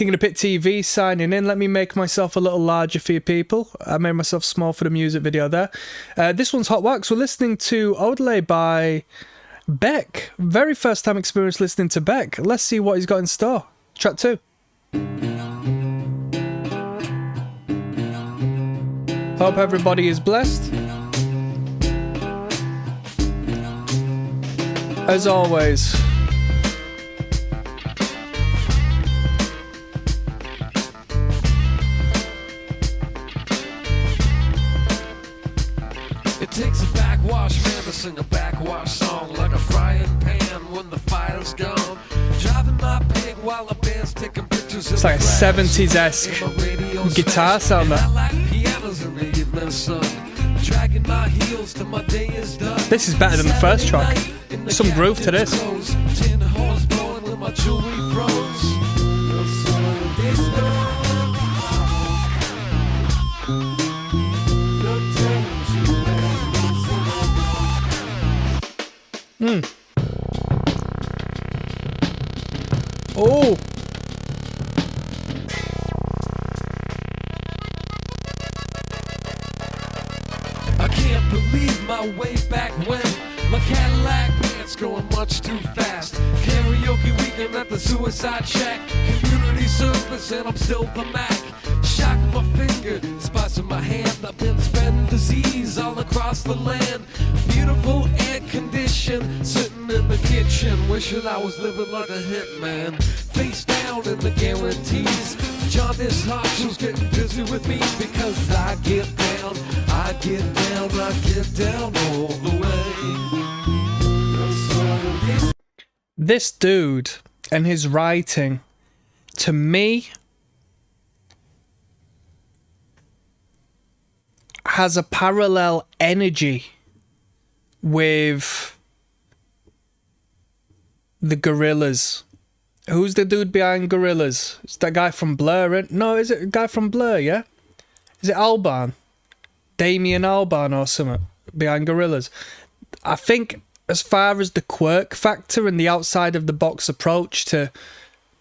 King of the Pit TV signing in. Let me make myself a little larger for you people. I made myself small for the music video there. This one's Hotwax. We're listening to Odelay by Beck. Very first time experience listening to Beck. Let's see what he's got in store. Track 2. Hope everybody is blessed. As always, it takes a backwash man to sing a backwash song like a frying pan when the fire's gone. Driving my pig while the band's taking pictures. It's like a 70s-esque guitar sound there. This is better than the first track. Some groove to this. Oh! I can't believe my way back when my Cadillac pants going much too fast. Karaoke weekend at the Suicide Shack. Community service and I'm still the Mac. Shock my finger, spots in my hand. I've been spreading disease all across the land. Beautiful air condition, sitting in the kitchen, wishing I was living like a hitman. Face down in the guarantees. John, this hot shoe's getting busy with me because I get down, I get down, I get down all the way. This dude and his writing, to me, has a parallel energy with the Gorillaz. Who's the dude behind Gorillaz? It's that guy from Blur, right? No, is it a guy from Blur, yeah? Is it Albarn? Damien Albarn or something behind Gorillaz. I think as far as the quirk factor and the outside of the box approach to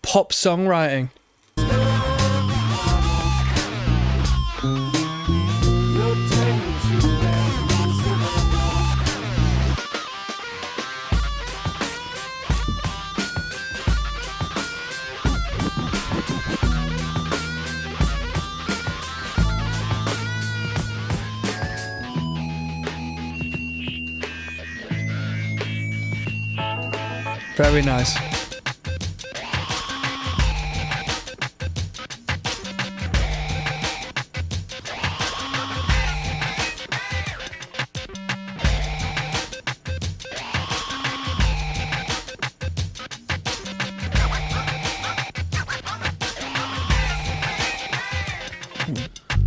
pop songwriting, very nice.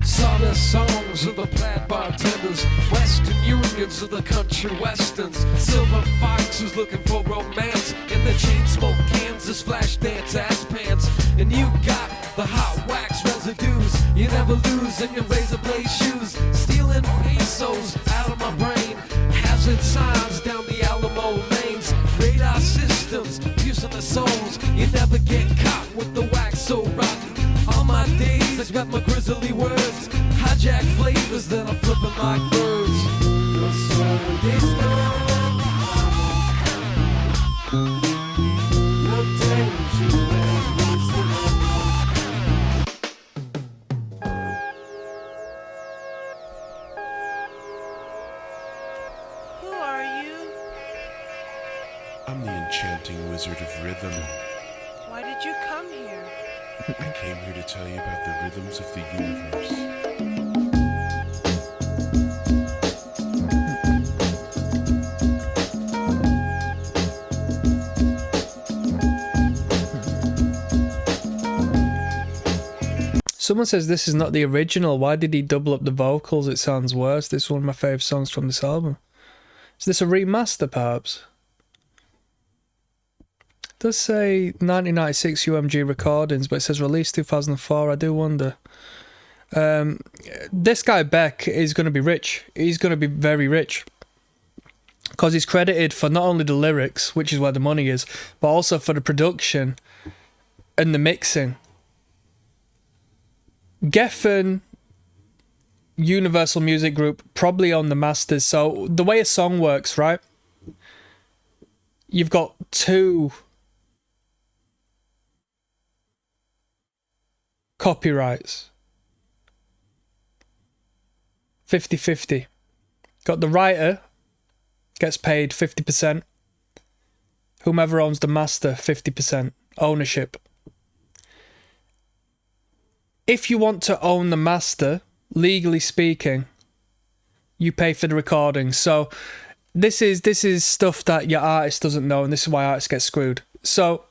Sawdust songs of the plaid bartenders, Western Unions of the country westerns, silver foxes looking for romance in the chain smoke Kansas flash dance ass pants. And you got the hot wax residues, you never lose in your razor blade shoes. Stealing pesos out of my brain, hazard signs down the Alamo lanes, radar systems piercing the souls. You never get caught with the wax so rotten. All my days I got my grisly words, hijack flavors that I'm flipping like birds. Who are you? I'm the enchanting wizard of rhythm. Why did you come here? I came here to tell you about the rhythms of the universe. Someone says this is not the original. Why did he double up the vocals? It sounds worse. This is one of my favourite songs from this album. Is this a remaster, perhaps? It does say 1996 UMG recordings, but it says released 2004. I do wonder. This guy Beck is going to be rich. He's going to be very rich. Because he's credited for not only the lyrics, which is where the money is, but also for the production and the mixing. Geffen, Universal Music Group probably own the masters. So the way a song works, right? You've got two copyrights. 50-50. Got the writer, gets paid 50%. Whomever owns the master, 50% ownership. If you want to own the master, legally speaking, you pay for the recording. So this is stuff that your artist doesn't know, and this is why artists get screwed. So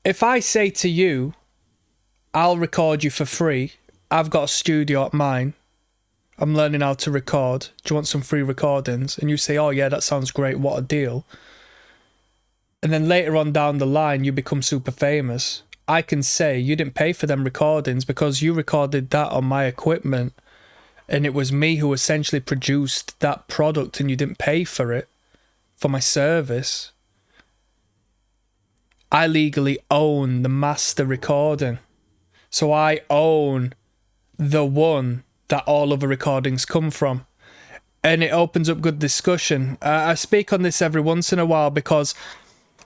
if I say to you, I'll record you for free, I've got a studio at mine, I'm learning how to record, do you want some free recordings? And you say, oh yeah, that sounds great, what a deal. And then later on down the line, you become super famous. I can say, you didn't pay for them recordings because you recorded that on my equipment. And it was me who essentially produced that product and you didn't pay for it, for my service. I legally own the master recording. So I own the one that all other recordings come from. And it opens up good discussion. I speak on this every once in a while because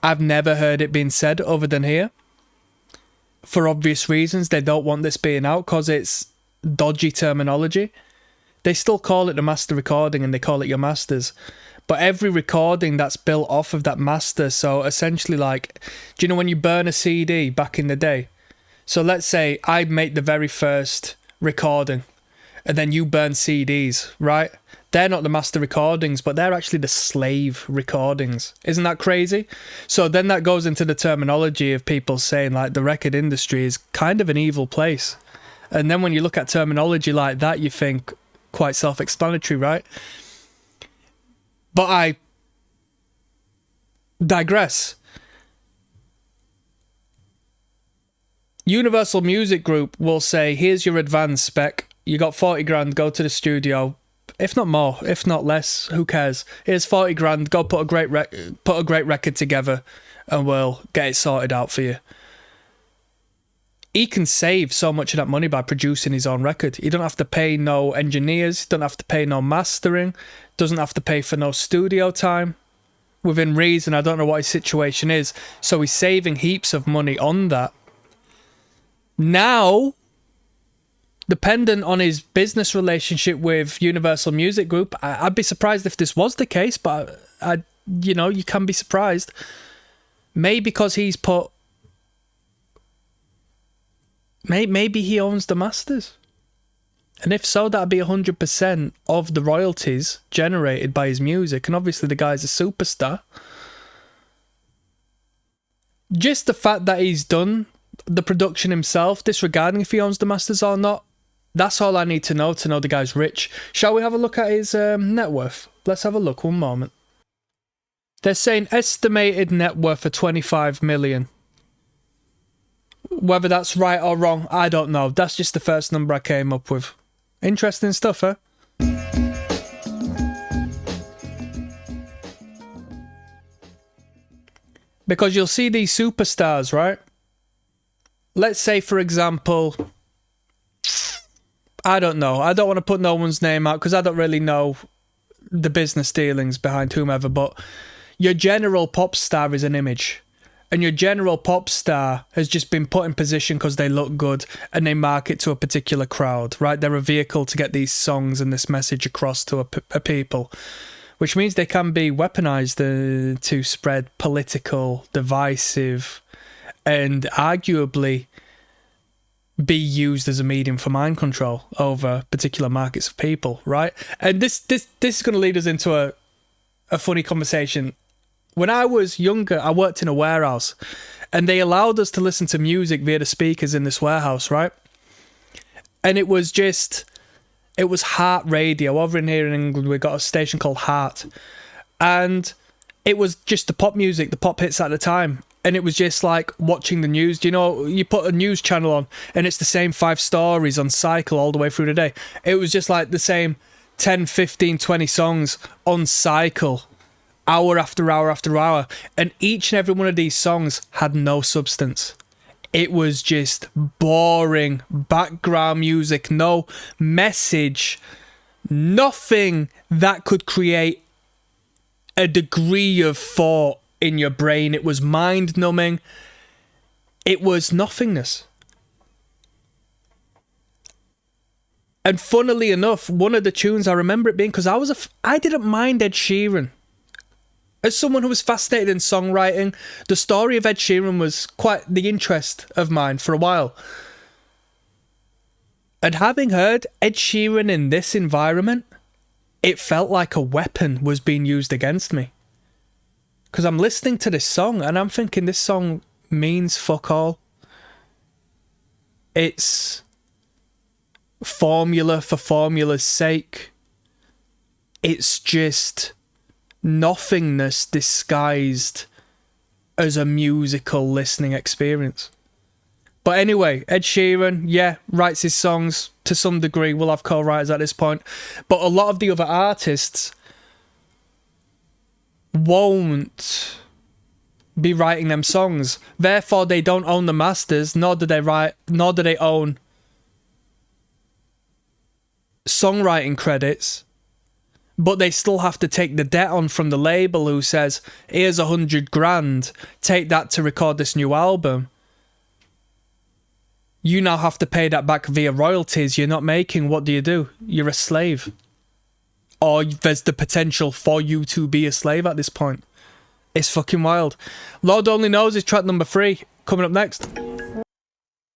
I've never heard it being said other than here. For obvious reasons, they don't want this being out because it's dodgy terminology. They still call it the master recording and they call it your masters. But every recording that's built off of that master, so essentially like, do you know when you burn a CD back in the day? So let's say I make the very first recording and then you burn CDs, right? They're not the master recordings, but they're actually the slave recordings. Isn't that crazy? So then that goes into the terminology of people saying like the record industry is kind of an evil place. And then when you look at terminology like that, you think quite self-explanatory, right? But I digress. Universal Music Group will say, here's your advance, Beck. You got 40 grand, go to the studio. If not more, if not less, who cares? Here's 40 grand, go put a great record together and we'll get it sorted out for you. He can save so much of that money by producing his own record. He don't have to pay no engineers, don't have to pay no mastering, doesn't have to pay for no studio time. Within reason, I don't know what his situation is. So he's saving heaps of money on that. Now, dependent on his business relationship with Universal Music Group, I'd be surprised if this was the case, but you can be surprised. Maybe because he's put... Maybe he owns the masters. And if so, that'd be 100% of the royalties generated by his music. And obviously the guy's a superstar. Just the fact that he's done the production himself, disregarding if he owns the masters or not, that's all I need to know the guy's rich. Shall we have a look at his net worth? Let's have a look, one moment. They're saying estimated net worth of 25 million. Whether that's right or wrong, I don't know. That's just the first number I came up with. Interesting stuff, huh? Because you'll see these superstars, right? Let's say, for example, I don't know. I don't want to put no one's name out because I don't really know the business dealings behind whomever, but your general pop star is an image. And your general pop star has just been put in position because they look good and they market to a particular crowd, right? They're a vehicle to get these songs and this message across to a people, which means they can be weaponized to spread political, divisive, and arguably be used as a medium for mind control over particular markets of people, right? And this is going to lead us into a funny conversation. When I was younger, I worked in a warehouse and they allowed us to listen to music via the speakers in this warehouse, right? And it was Heart Radio. Over in here in England, we got a station called Heart. And it was just the pop music, the pop hits at the time. And it was just like watching the news. You know, you put a news channel on and it's the same 5 stories on cycle all the way through the day. It was just like the same 10, 15, 20 songs on cycle. Hour after hour after hour, and each and every one of these songs had no substance. It was just boring background music, no message, nothing that could create a degree of thought in your brain. It was mind-numbing. It was nothingness. And funnily enough, one of the tunes I remember it being, because I didn't mind Ed Sheeran. As someone who was fascinated in songwriting, the story of Ed Sheeran was quite the interest of mine for a while. And having heard Ed Sheeran in this environment, it felt like a weapon was being used against me. Because I'm listening to this song and I'm thinking this song means fuck all. It's formula for formula's sake. It's just nothingness disguised as a musical listening experience. But anyway, Ed Sheeran, yeah, writes his songs to some degree. We'll have co-writers at this point. But a lot of the other artists won't be writing them songs. Therefore, they don't own the masters, nor do they own songwriting credits. But they still have to take the debt on from the label who says, here's $100,000, take that to record this new album. You now have to pay that back via royalties. You're not making, what do? You're a slave. Or there's the potential for you to be a slave at this point. It's fucking wild. Lord Only Knows is track number 3, coming up next.